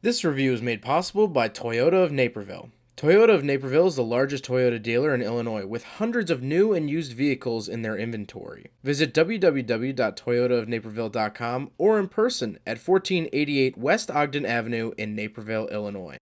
This review is made possible by Toyota of Naperville. Toyota of Naperville is the largest Toyota dealer in Illinois with hundreds of new and used vehicles in their inventory. Visit www.toyotaofnaperville.com or in person at 1488 West Ogden Avenue in Naperville, Illinois.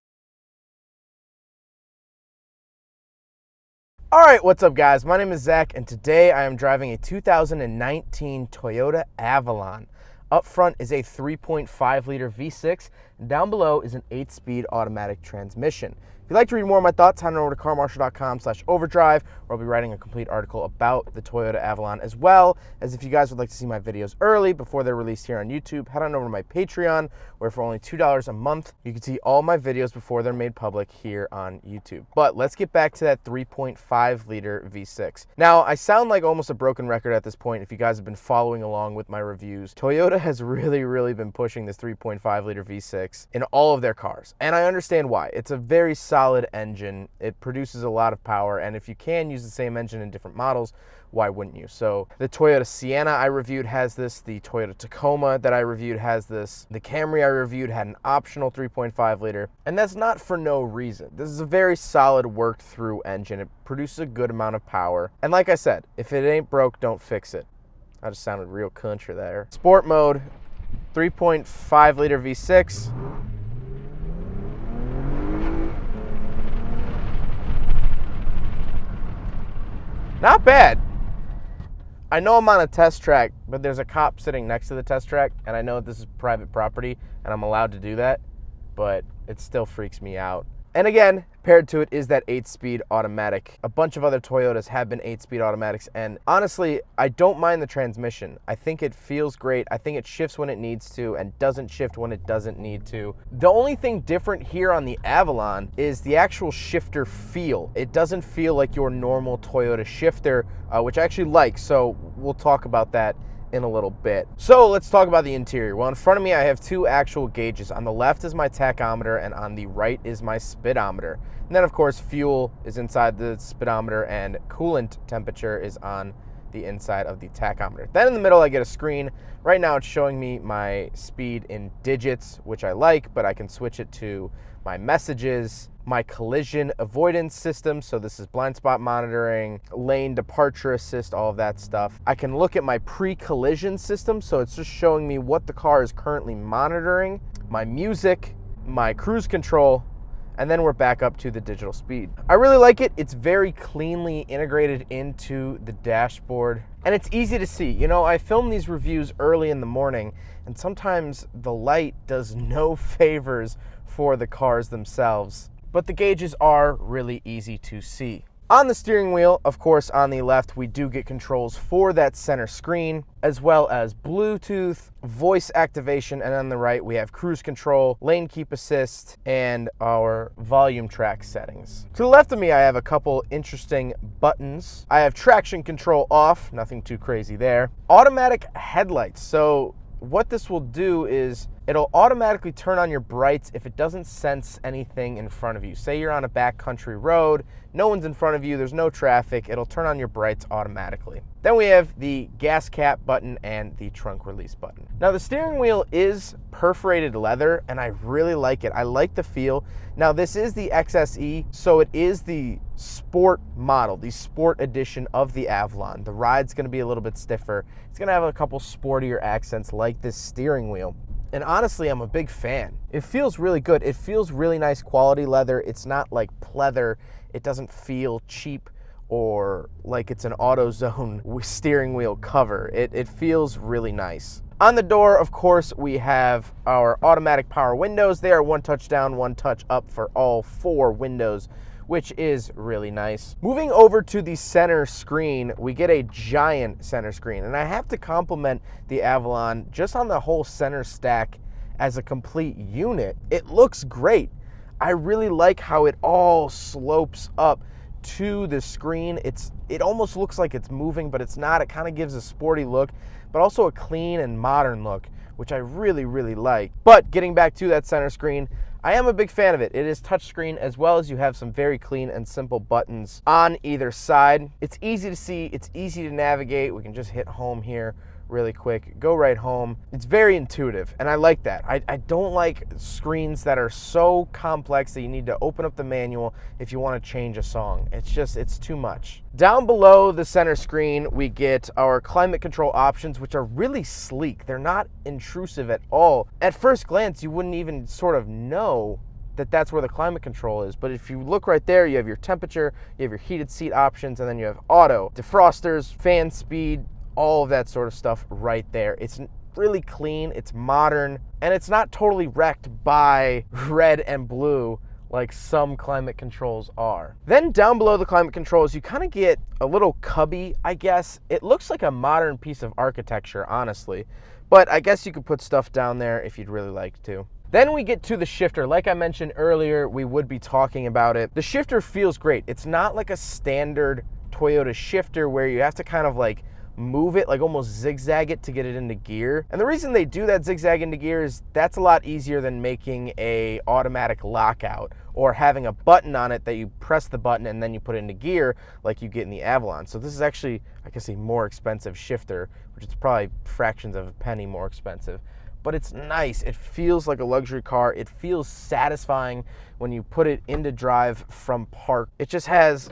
Alright, what's up guys? My name is Zach and today I am driving a 2019 Toyota Avalon. Up front is a 3.5 liter V6, and down below is an 8-speed automatic transmission. If you'd like to read more of my thoughts, head on over to carmarshal.com/overdrive, where I'll be writing a complete article about the Toyota Avalon, as well as if you guys would like to see my videos early before they're released here on YouTube, head on over to my Patreon, where for only $2 a month, you can see all my videos before they're made public here on YouTube. But let's get back to that 3.5 liter V6. Now, I sound like almost a broken record at this point if you guys have been following along with my reviews. Toyota has really been pushing this 3.5 liter V6 in all of their cars, and I understand why. It's a very solid engine. It produces a lot of power, and if you can use the same engine in different models, why wouldn't you? So the Toyota Sienna I reviewed has this, the Toyota Tacoma that I reviewed has this, the Camry I reviewed had an optional 3.5 liter, and that's not for no reason. This is a very solid worked through engine. It produces a good amount of power, and like I said, if it ain't broke, don't fix it. I just sounded real country there. Sport mode, 3.5 liter V6. Not bad. I know I'm on a test track, but there's a cop sitting next to the test track, and I know this is private property, and I'm allowed to do that, but it still freaks me out. And again, paired to it is that 8-speed automatic. A bunch of other Toyotas have been 8-speed automatics, and honestly, I don't mind the transmission. I think it feels great. I think it shifts when it needs to and doesn't shift when it doesn't need to. The only thing different here on the Avalon is the actual shifter feel. It doesn't feel like your normal Toyota shifter, which I actually like, so we'll talk about that in a little bit. So let's talk about the interior. Well, in front of me I have two actual gauges. On the left is my tachometer and on the right is my speedometer. And then of course fuel is inside the speedometer and coolant temperature is on the inside of the tachometer. Then in the middle I get a screen. Right now it's showing me my speed in digits, which I like, but I can switch it to my messages, my collision avoidance system, so this is blind spot monitoring, lane departure assist, all of that stuff. I can look at my pre-collision system, so it's just showing me what the car is currently monitoring, my music, my cruise control, and then we're back up to the digital speed. I really like it. It's very cleanly integrated into the dashboard, and it's easy to see. You know, I film these reviews early in the morning, and sometimes the light does no favors for the cars themselves, but the gauges are really easy to see. On the steering wheel, of course, on the left, we do get controls for that center screen, as well as Bluetooth, voice activation, and on the right, we have cruise control, lane keep assist, and our volume track settings. To the left of me, I have a couple interesting buttons. I have traction control off, nothing too crazy there. Automatic headlights. So what this will do is it'll automatically turn on your brights if it doesn't sense anything in front of you. Say you're on a backcountry road, no one's in front of you, there's no traffic, it'll turn on your brights automatically. Then we have the gas cap button and the trunk release button. Now the steering wheel is perforated leather and I really like it. I like the feel. Now this is the XSE, so it is the sport model, the sport edition of the Avalon. The ride's gonna be a little bit stiffer. It's gonna have a couple sportier accents like this steering wheel. And honestly, I'm a big fan. It feels really good. It feels really nice quality leather. It's not like pleather. It doesn't feel cheap or like it's an AutoZone steering wheel cover. It feels really nice. On the door, of course, we have our automatic power windows. They are one touch down, one touch up for all 4 windows, which is really nice. Moving over to the center screen, we get a giant center screen. And I have to compliment the Avalon just on the whole center stack as a complete unit. It looks great. I really like how it all slopes up to the screen. It almost looks like it's moving, but it's not. It kind of gives a sporty look, but also a clean and modern look, which I really like. But getting back to that center screen, I am a big fan of it. It is touchscreen, as well as you have some very clean and simple buttons on either side. It's easy to see, it's easy to navigate. We can just hit home here really quick, go right home. It's very intuitive, and I like that. I don't like screens that are so complex that you need to open up the manual if you want to change a song. It's too much. Down below the center screen, we get our climate control options, which are really sleek. They're not intrusive at all. At first glance, you wouldn't even sort of know that that's where the climate control is. But if you look right there, you have your temperature, you have your heated seat options, and then you have auto, defrosters, fan speed, all of that sort of stuff right there. It's really clean, it's modern, and it's not totally wrecked by red and blue like some climate controls are. Then down below the climate controls, you kind of get a little cubby, I guess. It looks like a modern piece of architecture, honestly, but I guess you could put stuff down there if you'd really like to. Then we get to the shifter. Like I mentioned earlier, we would be talking about it. The shifter feels great. It's not like a standard Toyota shifter where you have to kind of like move it, like almost zigzag it to get it into gear. And the reason they do that zigzag into gear is that's a lot easier than making a automatic lockout or having a button on it that you press the button and then you put it into gear like you get in the Avalon. So this is actually, I guess, a more expensive shifter, which is probably fractions of a penny more expensive. But it's nice. It feels like a luxury car. It feels satisfying when you put it into drive from park. It just has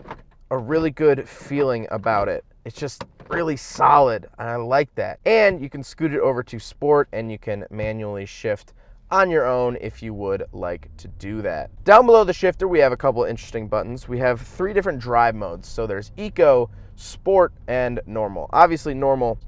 a really good feeling about it. It's just really solid, and I like that. And you can scoot it over to sport, and you can manually shift on your own if you would like to do that. Down below the shifter, we have a couple of interesting buttons. We have 3 different drive modes. So there's Eco, Sport, and Normal. Obviously, normal.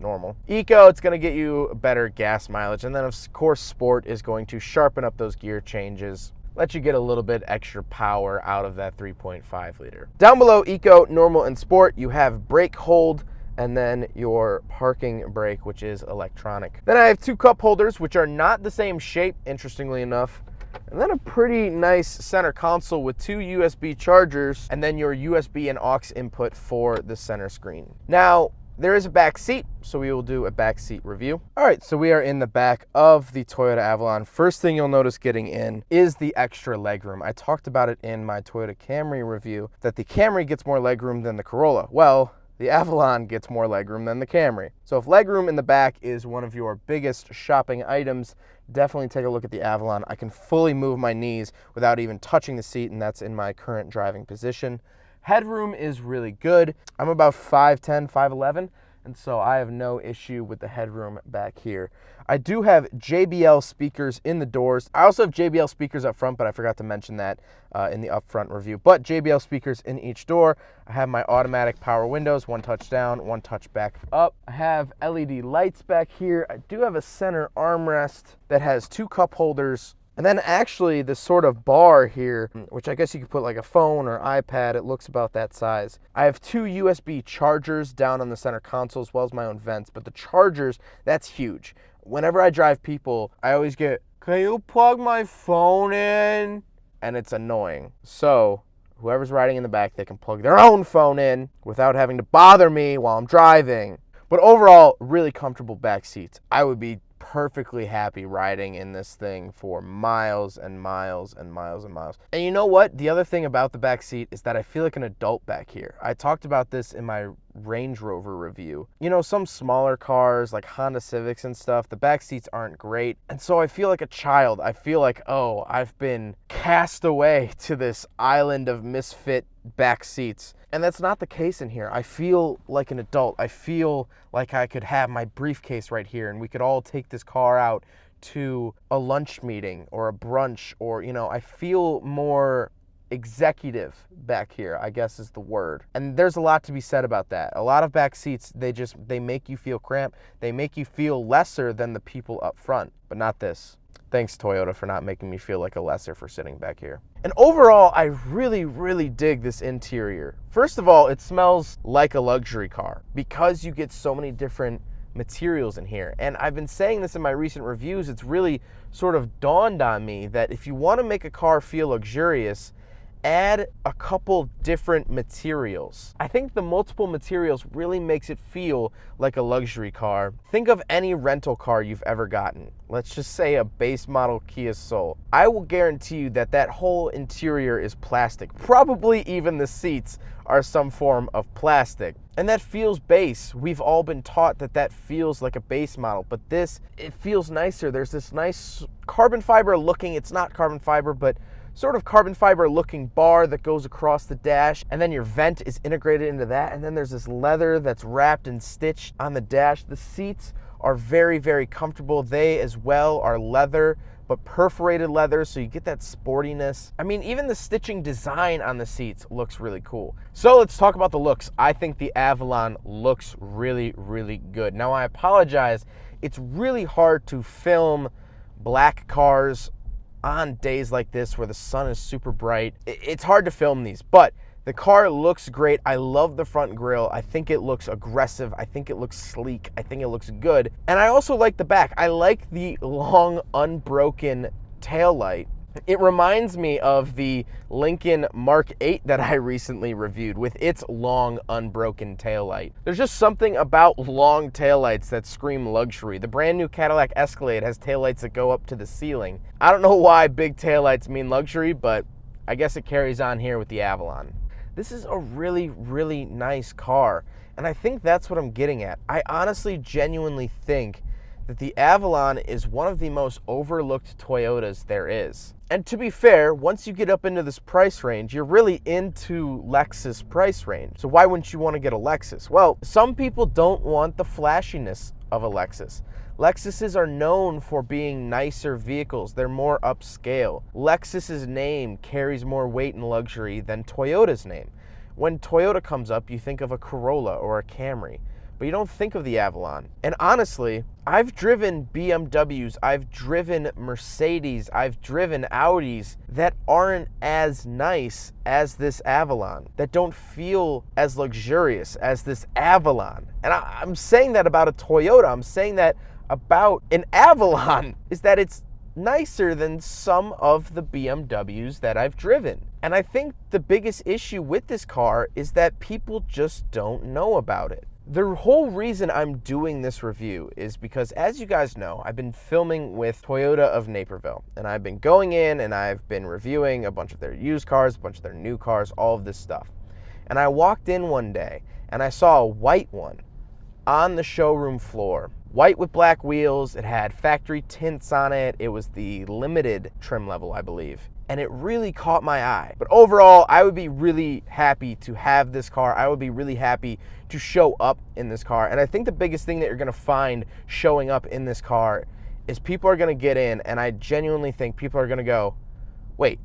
Eco, it's gonna get you better gas mileage. And then of course, Sport is going to sharpen up those gear changes, let you get a little bit extra power out of that 3.5 liter. Down below Eco, Normal, and Sport, you have brake hold, and then your parking brake, which is electronic. Then I have 2 cup holders, which are not the same shape, interestingly enough. And then a pretty nice center console with 2 USB chargers, and then your USB and aux input for the center screen. Now, there is a back seat, so we will do a back seat review. All right, so we are in the back of the Toyota Avalon. First thing you'll notice getting in is the extra legroom. I talked about it in my Toyota Camry review, that the Camry gets more legroom than the Corolla. Well, the Avalon gets more legroom than the Camry. So if legroom in the back is one of your biggest shopping items, definitely take a look at the Avalon. I can fully move my knees without even touching the seat, and that's in my current driving position. Headroom is really good. I'm about 5'10", 5'11", and so I have no issue with the headroom back here. I do have JBL speakers in the doors. I also have JBL speakers up front, but I forgot to mention that in the upfront review. But JBL speakers in each door. I have my automatic power windows, 1 touch down, 1 touch back up. I have LED lights back here. I do have a center armrest that has 2 cup holders. And then actually this sort of bar here, which I guess you could put like a phone or iPad, it looks about that size. I have 2 USB chargers down on the center console as well as my own vents, but the chargers, that's huge. Whenever I drive people, I always get, "Can you plug my phone in?" And it's annoying. So whoever's riding in the back, they can plug their own phone in without having to bother me while I'm driving. But overall, really comfortable back seats. I would be perfectly happy riding in this thing for miles and miles and miles and miles. And you know what? The other thing about the back seat is that I feel like an adult back here. I talked about this in my Range Rover review. You know, some smaller cars like Honda Civics and stuff, the back seats aren't great. And so I feel like a child. I feel like, oh, I've been cast away to this island of misfit back seats. And that's not the case in here. I feel like an adult. I feel like I could have my briefcase right here and we could all take this car out to a lunch meeting or a brunch, or, you know, I feel more executive back here, I guess is the word. And there's a lot to be said about that. A lot of back seats, they make you feel cramped. They make you feel lesser than the people up front, but not this. Thanks, Toyota, for not making me feel like a lesser for sitting back here. And overall, I really, really dig this interior. First of all, it smells like a luxury car because you get so many different materials in here. And I've been saying this in my recent reviews. It's really sort of dawned on me that if you want to make a car feel luxurious add a couple different materials. I think the multiple materials really makes it feel like a luxury car. Think of any rental car you've ever gotten. Let's just say a base model Kia Soul. I will guarantee you that that whole interior is plastic. Probably even the seats are some form of plastic. And that feels base. We've all been taught that that feels like a base model, but this, it feels nicer. There's this nice carbon fiber looking, it's not carbon fiber, but sort of carbon fiber looking bar that goes across the dash, and then your vent is integrated into that, and then there's this leather that's wrapped and stitched on the dash. The seats are very, very comfortable. They as well are leather, but perforated leather, so you get that sportiness. I mean, even the stitching design on the seats looks really cool. So let's talk about the looks. I think the Avalon looks really, really good. Now, I apologize. It's really hard to film black cars on days like this where the sun is super bright. It's hard to film these, but the car looks great. I love the front grille. I think it looks aggressive. I think it looks sleek. I think it looks good. And I also like the back. I like the long, unbroken taillight. It reminds me of the Lincoln Mark 8 that I recently reviewed with its long, unbroken taillight. There's just something about long taillights that scream luxury. The brand new Cadillac Escalade has taillights that go up to the ceiling. I don't know why big taillights mean luxury, but I guess it carries on here with the Avalon. This is a really, really nice car, and I think that's what I'm getting at. I honestly, genuinely think that the Avalon is one of the most overlooked Toyotas there is. And to be fair, once you get up into this price range, you're really into Lexus price range. So why wouldn't you want to get a Lexus? Well, some people don't want the flashiness of a Lexus. Lexuses are known for being nicer vehicles. They're more upscale. Lexus's name carries more weight and luxury than Toyota's name. When Toyota comes up, you think of a Corolla or a Camry, but you don't think of the Avalon. And honestly, I've driven BMWs, I've driven Mercedes, I've driven Audis that aren't as nice as this Avalon, that don't feel as luxurious as this Avalon. And I'm saying that about a Toyota, I'm saying that about an Avalon, is that it's nicer than some of the BMWs that I've driven. And I think the biggest issue with this car is that people just don't know about it. The whole reason I'm doing this review is because, as you guys know, I've been filming with Toyota of Naperville, and I've been going in and I've been reviewing a bunch of their used cars, a bunch of their new cars, all of this stuff. And I walked in one day and I saw a white one on the showroom floor. White with black wheels, it had factory tints on it, it was the limited trim level, I believe. And it really caught my eye. But overall, I would be really happy to have this car. I would be really happy to show up in this car. And I think the biggest thing that you're gonna find showing up in this car is people are gonna get in, and I genuinely think people are gonna go, wait,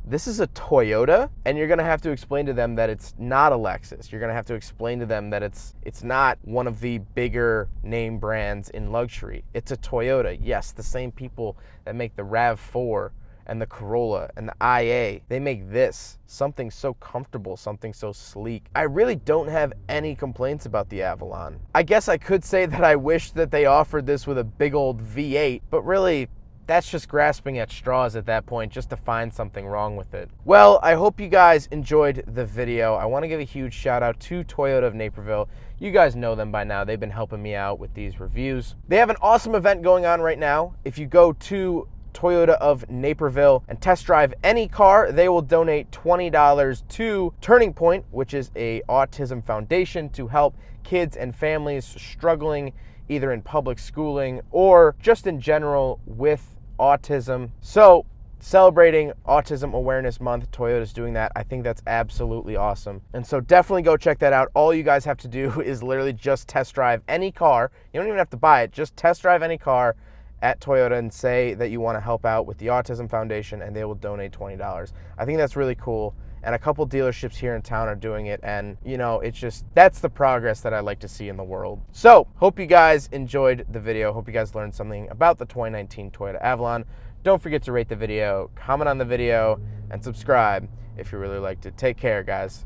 this is a Toyota? And you're gonna have to explain to them that it's not a Lexus. You're gonna have to explain to them that it's not one of the bigger name brands in luxury. It's a Toyota. Yes, the same people that make the RAV4 and the Corolla and the IA, they make this, something so comfortable, something so sleek. I really don't have any complaints about the Avalon. I guess I could say that I wish that they offered this with a big old V8, but really, that's just grasping at straws at that point, just to find something wrong with it. Well, I hope you guys enjoyed the video. I want to give a huge shout out to Toyota of Naperville. You guys know them by now. They've been helping me out with these reviews. They have an awesome event going on right now. If you go to Toyota of Naperville and test drive any car, they will donate $20 to Turning Point, which is a autism foundation to help kids and families struggling either in public schooling or just in general with autism. So, celebrating Autism Awareness Month, Toyota's doing that. I think that's absolutely awesome. And so definitely go check that out. All you guys have to do is literally just test drive any car. You don't even have to buy it. Just test drive any car at Toyota and say that you want to help out with the Autism Foundation, and they will donate $20. I think that's really cool. And a couple dealerships here in town are doing it, and you know, it's just, that's the progress that I like to see in the world. So, hope you guys enjoyed the video. Hope you guys learned something about the 2019 Toyota Avalon. Don't forget to rate the video, comment on the video, and subscribe if you really liked it. Take care, guys.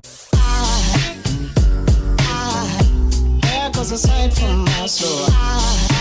There goes a sight from my soul.